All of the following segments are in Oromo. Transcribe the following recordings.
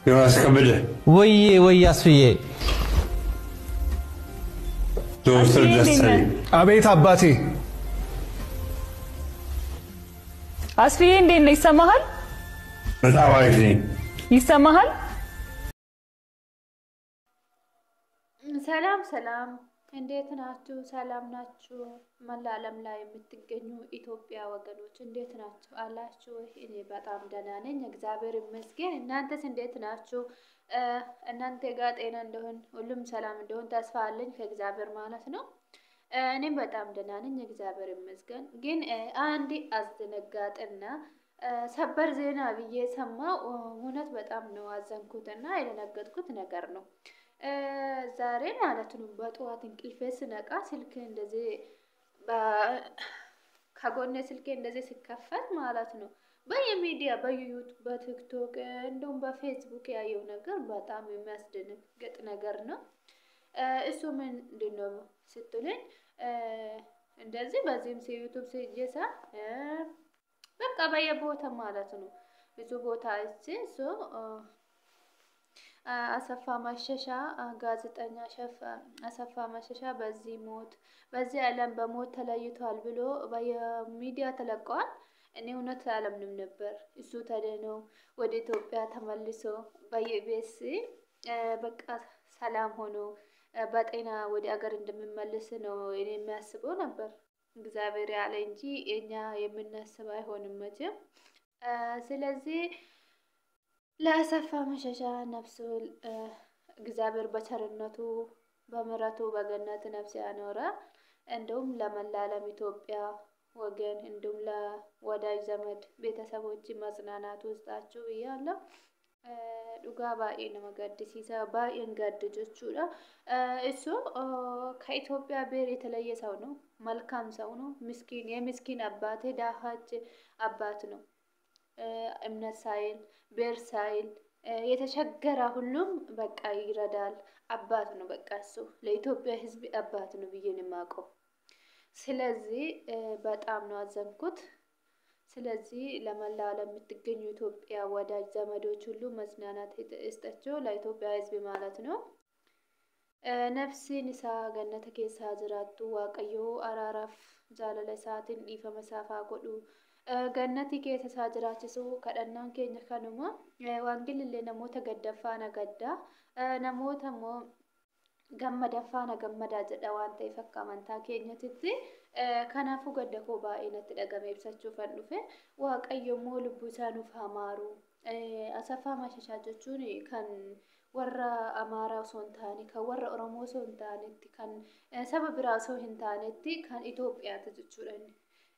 يواس كبده وي أسفية دوستر دستري أبيت أباتي أسفية إندي يسمعهن متعوايدين يسمعهن ሰላም እንዴት ናችሁ? ሰላም ናችሁ? መላ ዓለም ላይ የምትገኙ ኢትዮጵያ ወገኖች እንዴት ናችሁ? አላችሁ? እኔ በጣም ደህና ነኝ፣ እግዚአብሔር ይመስገን። እናንተስ እንዴት ናችሁ? እናንተ ጋር ጤና እንደሆን ሁሉም ሰላም እንደሆን ተስፋ አለኝ ከእግዚአብሔር ማለት ነው። እኔም በጣም ደህና ነኝ፣ እግዚአብሔር ይመስገን። ግን አንድ አስደነጋጭና ሰበር ዜና ብዬ ሰማሁ። እውነት በጣም ነው አዘንኩትና የደነገጥኩት ነገር ነው። ዛሬ ማለት ነው በጠዋት እንቅልፌ ስነቃ ስልክ እንደዚህ ከጎኔ ስልኬ እንደዚህ ሲከፈት ማለት ነው በየሚዲያ በዩቲዩብ በቲክቶክ እንደውም በፌስቡክ ያየው ነገር በጣም የሚያስደነግጥ ነገር ነው። እሱ ምንድነው ስትሉኝ እንደዚህ በዚህም ዩቲዩብ ሲጀሳ በቃ በየቦታ ማለት ነው ብዙ ቦታ እሱ አሰፋ ማሸሻ ጋዜጠኛ አሰፋ ማሸሻ በዚህ ዓለም በሞት ተለይቷል ብሎ በሚዲያ ተለቀዋል። እኔ እውነት አላምንም ነበር። እሱ ተደኖ ወደ ኢትዮጵያ ተመልሶ በኢቢኤስ በቃ ሰላም ሆኖ በጤና ወደ አገር እንደሚመለስ ነው እኔ የሚያስበው ነበር። እግዚአብሔር ያለ እንጂ እኛ የምናስብ አይሆንም መቼም። ስለዚህ ለአሰፋ መሸሻ ነፍሱ እግዚአብሔር በቸርነቱ በምሕረቱ በገነት ነፍስ ያኖረ። እንደውም ለመላ ዓለም ኢትዮጵያ ወገን እንዲሁም ለወዳጅ ዘመድ ቤተሰቦች መጽናናት ውስጣችሁ ብያለሁ። ዱጋ ባኤን መጋድሲሳ ባኤን ጋድጆቹላ እሱ ከኢትዮጵያ ብሔር የተለየ ሰው ነው። መልካም ሰው ነው። ምስኪን የምስኪን አባት ዳሃች አባት ነው። እምነት ሳይል ብሔር ሳይል የተቸገረ ሁሉም በቃ ይረዳል። አባት ነው በቃ እሱ ለኢትዮጵያ ሕዝብ አባት ነው ብዬ ነው የማውቀው። ስለዚህ በጣም ነው አዘንኩት። ስለዚህ ለመላ ዓለም የምትገኙ ኢትዮጵያ ወዳጅ ዘመዶች ሁሉ መጽናናት ይስጣቸው ለኢትዮጵያ ሕዝብ ማለት ነው። ነፍሲን ኢሳ ገነተ ኬሳ ጅራቱ ዋቀዮ አራራፍ ጃለለ ሰዓትን ዲፈመ ሳፋ ጎዱ ገነቲ ኬሳ ጅራችሱ ከደናን ኬኛ ከኑማ ዋንግልሌ ነሞተ ገደፋና ገዳ ነሞተሞ gammadaffaana gammadaa jedha waan ta'eef akka amantaa keenyatti kanaafuu gadda koo baay'ee natti dhagame ibsachuufan dhufe waaqayyo immoo lubbuu isaa nuuf hamaaru. Asaffaa Mashashaa jechuun kan warra Amaaraa osoo hin taane kan warra Oromoo osoo hin taanetti kan saba biraa osoo hin taanetti kan Itoophiyaati jechuudha.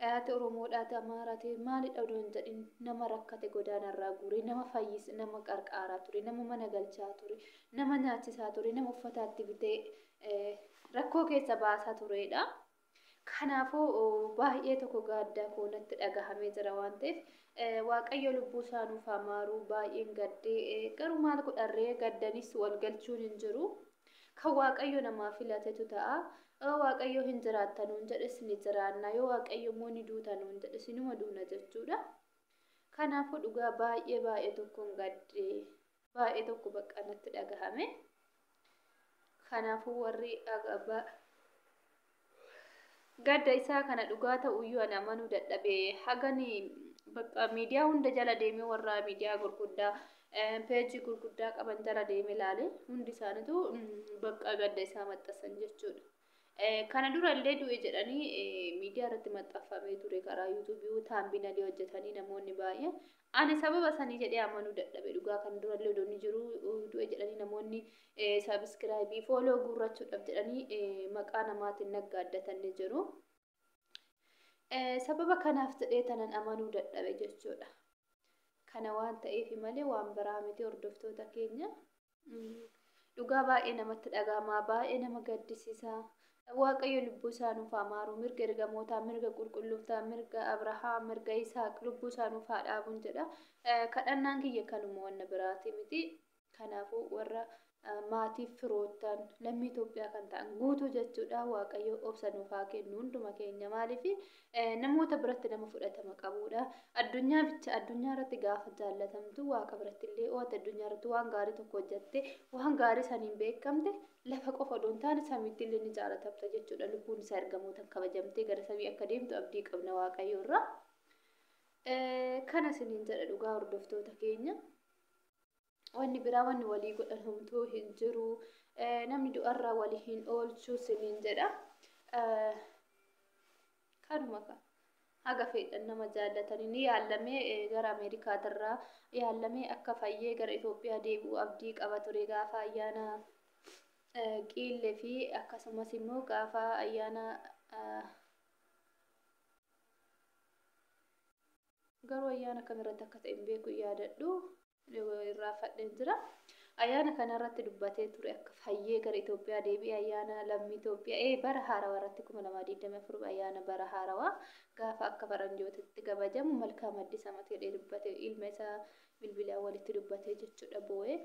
Ati Oromoodhaati Amaaraati maalidha odoo hin jedhin nama rakkate godaanarraa guure nama fayyis nama qarqaaraa ture nama mana galchaa ture nama nyaachisaa ture nama uffataatti bitee rakkoo keessa baasaa turedha. Kanaafuu baay'ee tokko gaaddaa koonatti dhagahamee jira waan ta'eef waaqayyo lubbuu isaa nuuf hamaaru baay'een gaddee garuu maal godharree gaddanis wal galchuun hin jiru. Kan waaqayyo namaa filatetu ta'a. waaqayyo hin jiraatanuun jedhes ni jiraanna yoo waaqayyo immoo ni duutanuun jedhes inuma duuna jechuudha. Kanaafuu dhugaa baay'ee tokkoon gaddee baay'ee tokko bakka natti dhagahame. Kanaafuu warri gadda isaa kana dhugaa ta'uyyuu ana amanuu dadhabee hagani bakka miidiyaa hunda jala deemee warra miidiyaa gurguddaa peejii gurguddaa qaban jala deemee ilaale hundi isaaniitu bakka gadda isaa maxxansan jechuudha. Kana dura illee du'e jedhanii miidiyaa irratti maxxanfamee ture karaa yuutuubii taambinalii hojjetanii namoonni baay'een ani sababa sanii jedhee amanuu dadhabe dhugaa kan dura illee odoonni jiru du'e jedhanii namoonni sabiskiraayibii fooloo guurrachuudhaaf jedhanii maqaa namaatiin naggaaddatanii jiru. Sababa kanaaf jedhee tanan amanuu dadhabe jechuudha. Kana waan ta'eef malee waan biraa miti hordoftoota keenya. Dhugaa baay'ee namatti dhagahama baay'ee nama gaddisiisa. waaqayyo lubbuu isaa nuuf hamaaru mirga ergamootaa mirga qulqullooftaa mirga Abrahaam mirga Isaaq lubbuu isaa nuuf haa dhaabuun jedha. Kadhannaan kiyya kanuma wanna biraati miti. Kanaafuu warra maatiif firoottan lammii Itoophiyaa kan ta'an guutuu jechuudha. Waaqayyo obsa nuuf haa kennu hunduma keenya maaliif namoota biratti nama fudhatama qabudha. Addunyaa irratti gaafa jaallatamtu waaqa biratti illee oota addunyaa irratti waan gaarii tokko hojjatte waan gaarii saniin beekamte lafa qofa odoon taane samiitti illee ni jaalatamta jechuudha. Lubbuun isaa ergamootaan kabajamtee gara samii akka deemtu abdii qabna waaqayyo irraa. Kana isiniin jedha dhugaa hordoftoota keenya. Wanni biraa wanni walii godhan homtuu hin jiru. Namni du'arraa walii hin oolchu isiniin jedha. Kanuma haga fedhan nama jaallatanii ni yaallamee gara Ameerikaatirraa yaallamee akka fayyee gara Itoophiyaa deebi'u abdii qaba ture gaafa ayyaana qiillee fi akkasumas immoo gaafa ayyaana garuu ayyaana kamirratti akka ta'e hin beeku yaadadhu. Irraa fadheen jira. Ayyaana kanarratti dubbatee ture akka fayyee gara Itoophiyaa deebi'ee ayyaana lammii Itoophiyaa bara haarawaa irratti 2024 ayyaana bara haarawaa gaafa akka faranjootitti kabajamu Malkaam Addis Amat jedhee dubbate ilma isaa bilbilaan walitti dubbatee jechuudha boo'ee.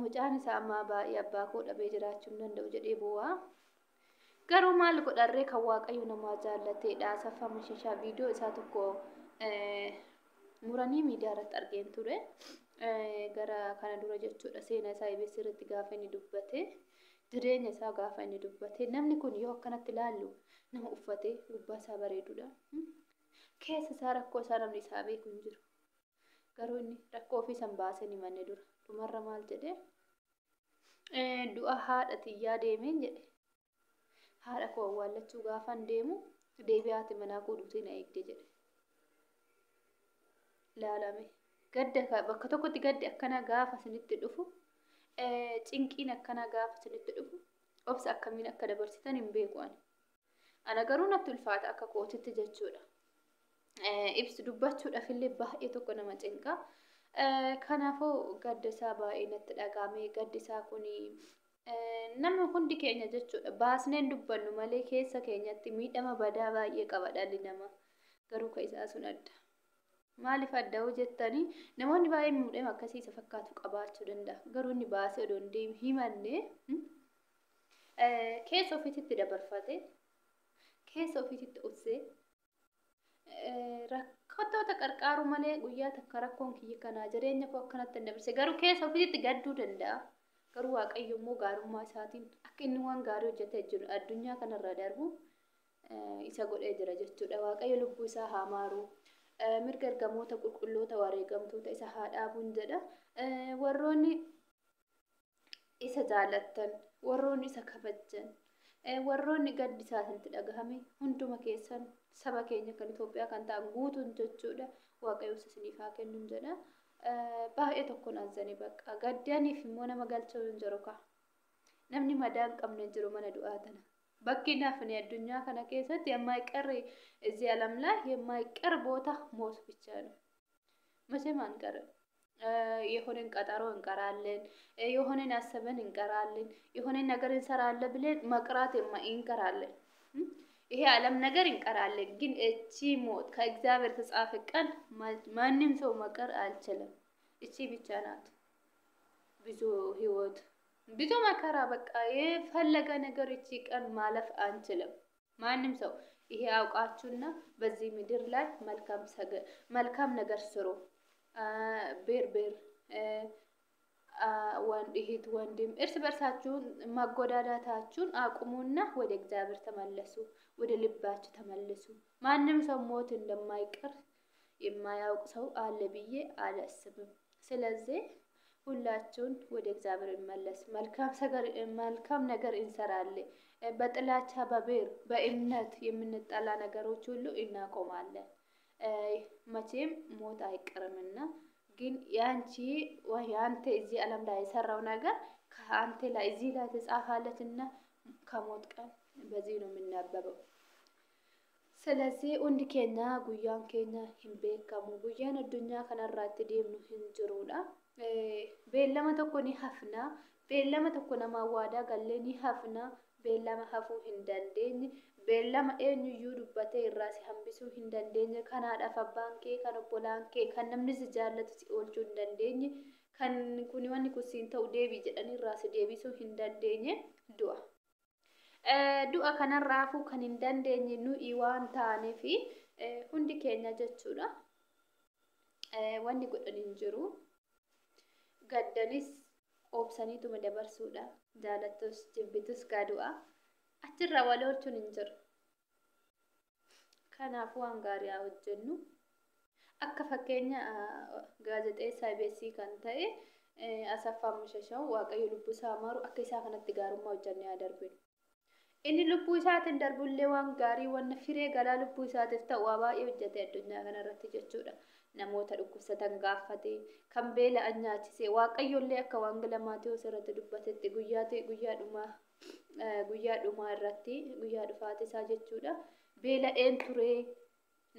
Mucaan isaa ammaa baay'ee abbaa koo dhabee jiraachuu hin danda'u jedhee boo'aa. Garuu maal godharree kan waaqayyo namaa jaallateedha. Asaffaa Mashishaa viidiyoo isaa tokko muranii miidiyaa irratti argeen ture. Gara kana dura jechuudha seenaa isaa EBS irratti gaafa inni dubbate jireenya isaa gaafa inni dubbate namni kun yoo akkanatti ilaallu nama uffatee gubbaa isaa bareedudha. Keessa isaa rakkoo isaa namni isaa beeku hin jiru. Garuu inni rakkoo ofii san baasee ni manne dura dhumarra maal jedhee du'a haadha xiyyaa deemeen jedhe. Haadha koo awwaallachuu gaafan deemu deebi'aati manaa koo dhufee na eegde jedhe. Laalame gadda bakka tokkotti gaddi akkana gaafa isinitti dhufu cinqiin akkana gaafa isinitti dhufu obsa akkamiin akka dabarsitan hin beeku ani. Ana garuu natti ulfaata akka kootitti jechuudha. Ibsi dubbachuudhaaf illee baay'ee tokko nama cinqa. Kanaafuu gadda isaa baay'ee natti dhagahame. Gaddi isaa kuni namni hundi keenya jechuudha baasneen dubbannu malee keessa keenyatti miidhama badaa baay'ee qaba dhalli namaa. Garuu ka isaa sun adda. Maaliif adda jettanii namoonni baay'een miidhama akkasii isa fakkaatu qabaachuu danda'a. Garuu inni baasee odoo hin deemu himannee keessa ofiitti dabarfatee keessa ofiitti uffisee rakkattoota qarqaaru malee guyyaa takka rakkoon kiyya kanaa jireenya koo akkanatti hin dabarse. Garuu keessa ofiitti gadduu danda'a. Garuu waaqayyo immoo gaarummaa isaatiin akka inni waan gaarii hojjetee jiru addunyaa kanarra darbu isa godhee jira jechuudha. Waaqayyo lubbuu isaa haa maaru. Mirga ergamoota qulqulloota wareegamtoota isa haa dhaabuun jedha. Warroonni isa jaallattan, warroonni isa kabajjan, warroonni gaddi isaanitti dhagahame hunduma keessan saba keenya kan Itoophiyaa kan ta'an guutuun jechuudha. Waaqayyo isiniif haa kennuun jedha. Baay'ee tokkoon azanii bakka gaddaniif immoo nama galchuu hin jiru ka. Namni madaa hin qabne jiru mana du'aa tana. Bakki naafni addunyaa kana keessatti የማይቀር እዚህ ዓለም ላይ የማይቀር ቦታ ሞት ብቻ ነው። መቼም አንቀርም። የሆነን ቀጠሮ እንቀራለን፣ የሆነን አሰበን እንቀራለን፣ የሆነን ነገር እንሰራለን ብለን መቅራት እንቀራለን። ይሄ ዓለም ነገር እንቀራለን። ግን እቺ ሞት ከእግዚአብሔር ተጻፈ ቀን ማንም ሰው መቀር አልችልም። እቺ ብቻ ናት። ብዙ ህይወት ብዙ መከራ በቃ የፈለገ ነገር እቺ ቀን ማለፍ አንችልም። ማንም ሰው ይሄ አውቃችሁና በዚህ ምድር ላይ መልካም ነገር ስሩ። ቤር እህት ወንድም እርስ በርሳችሁን ማጎዳዳታችሁን አቁሙና ወደ እግዚአብሔር ተመለሱ። ወደ ልባችሁ ተመለሱ። ማንም ሰው ሞት እንደማይቀር የማያውቅ ሰው አለ ብዬ አላስብም። ስለዚህ ሁላችሁን ወደ እግዚአብሔር እንመለስ። መልካም ነገር እንሰራለን። በጥላቻ በብሔር በእምነት የምንጣላ ነገሮች ሁሉ እናቆማለን። መቼም ሞት አይቀርምና ግን ያንቺ ወይ አንተ እዚህ ዓለም ላይ የሰራው ነገር ከአንተ ላይ እዚህ ላይ ተጻፋለትና ከሞት ቀን በዚህ ነው የምናበበው። ስለዚህ ወንድ ኬኛ ጉያን ኬኛ ሂምቤካሙ ጉያን አዱኛ ከነራት ደምኑ hinjiruudha. Beellama tokko ni hafna, beellama tokko nama waada galle ni hafna, beellama hafuu hin dandeenye, beellama eenyuyyuu dubbatee irraa si hambisuu hin dandeenye, kanaadhaaf abbaan kee kan obbolaan kee kan namni si jaallatu si oolchuu hin dandeenye, kan kuni wanni kusiin ta'u deebii jedhanii irraas deebisuu hin dandeenye du'a. Du'a kanarraafuu kan hin dandeenye nuyi waan taaneef hundi keenya jechuudha. Wanni godhan hin jiru. Gaddanis obsaniituma dabarsuudha. Jaalattus jibbitus gaadu'a. Achirraa wal oolchuun hin jiru. Kanaafuu waan gaarii haa hojjennu. Akka fakkeenya gaazexeessaa IBS kan ta'e Asaffaa Mashashaa Waaqayyo lubbuu isaa maaru akka isaa kanatti gaarummaa hojjennee haa darbinu. Inni lubbuu isaatiin darbullee waan gaarii waan firee galaa lubbuu isaatiif ta'u waa baay'ee hojjete addunyaa kanarratti jechuudha. Namoota dhukkubsatan gaafate kan beela'an nyaachise Waaqayyollee akka wangeela Maatewos irratti dubbatetti guyyaa dhumaa irratti guyyaa dhufaatii isaa jechuudha. Beela'een ture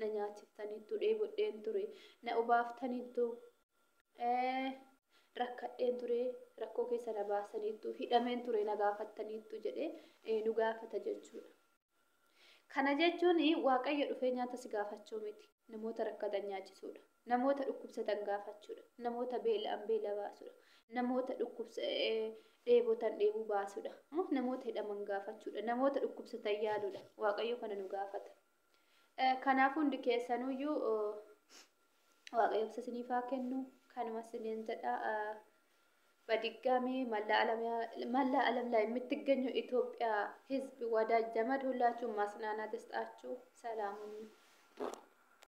na nyaachiftaniittu dheebodheen ture na obaaftaniittu rakkadheen ture rakkoo keessa na baasaniittu hidhameen ture na gaafattaniittu jedhee nu gaafata jechuudha. Kana jechuun Waaqayyo dhufee nyaata si gaafachuu miti. Namoota rakkatan nyaachisuudha. Namoota dhukkubsatan gaafachuudha. Namoota beela'an beela baasuudha. Namoota dheebotan dheebuu baasuudha. Namoota hidhaman gaafachuudha. Namoota dhukkubsatan yaaluudha. Waaqayyo kana nu gaafata. Kanaaf hundi keessanuyyuu Waaqayyo obsa isiniif haa kennu. Kanumas isiniin jedha. በድጋሚ መላ ዓለም ላይ የምትገኙ ኢትዮጵያ ሕዝብ ወዳጅ ዘመድ ሁላችሁም ማጽናናት ይስጣችሁ። ሰላም